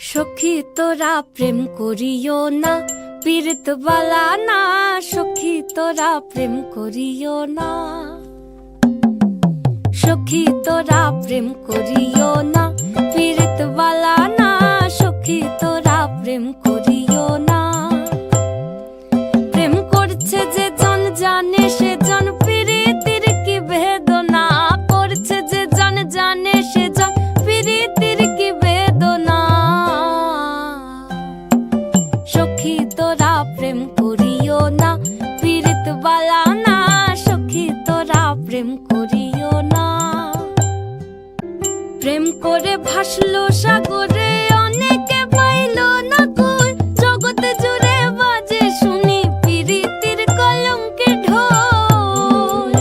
সখী তোরা প্রেম করিও না, পীড়িত বালা না। সখী তোরা প্রেম করিও না, সখী তোরা প্রেম করিও না, পীড়িত বালা না। সখী তোরা প্রেম করিও না। প্রেম করছে যে জন জানে সে জন পীড়িতির কি বেদনা করছে, যে জন জানে সে জন পীড়িতির কি বেদনা। সখী তোরা প্রেম করিও না, পীড়িত বালা না। সখী তোরা প্রেম করিও না। প্রেম করে ভাসলো সাগরে অনেকে পাইল না কই, জগতে জুড়ে বাজে শুনি পীড়িতির কলঙ্কের ঢোল।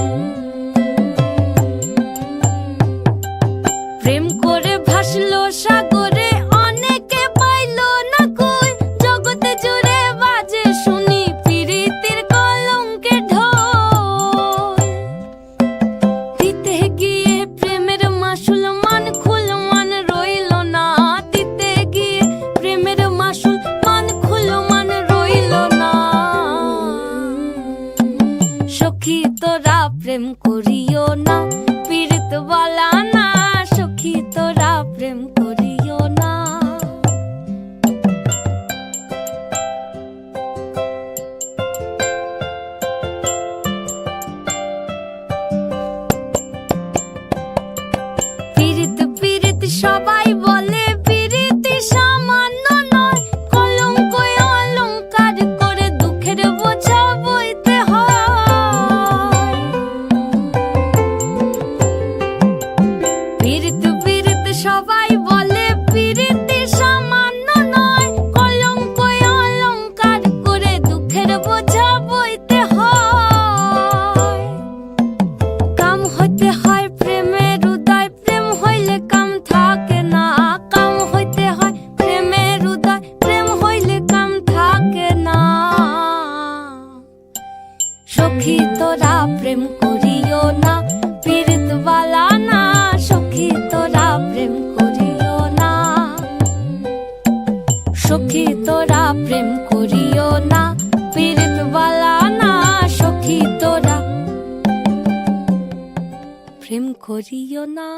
প্রেম করে ভাসলো সাগরে অনেকে পাইল না কই, জগতে জুড়ে বাজে শুনি পীড়িতির কলঙ্কের ঢোল। দিতে গিয়ে প্রেমের মাসুল মান খুল মান রইল না, দিতে গিয়ে প্রেমের মাসুল মান খুল মান রইল না। সখী তোরা প্রেম করিও না, পীড়িত বালা না। সখী তোরা প্রেম করিও না। পীড়িত পীড়িত সবাই বলে পীড়িতি সামান্য নয়, কলঙ্ক অলঙ্কার করে দুঃখের বোঝা বইতে হয়। পীড়িত পীড়িত সবাই বলে পীড়িতি সামান্য নয়, কলঙ্ক অলঙ্কার করে দুঃখের বোঝা বইতে হয়। কাম হইতে হয় প্রেমের উদয়, প্রেম হইলে কাম থাকে না। কাম হইতে হয় প্রেমের উদয়, প্রেম হইলে কাম থাকে না। সখী তোরা প্রেম করিও না, পীড়িত বালা না। সখী তোরা প্রেম করিও না, সখী তোরা প্রেম করিও না, পীড়িত বালা না। সখী তোরা প্রেম করিও না।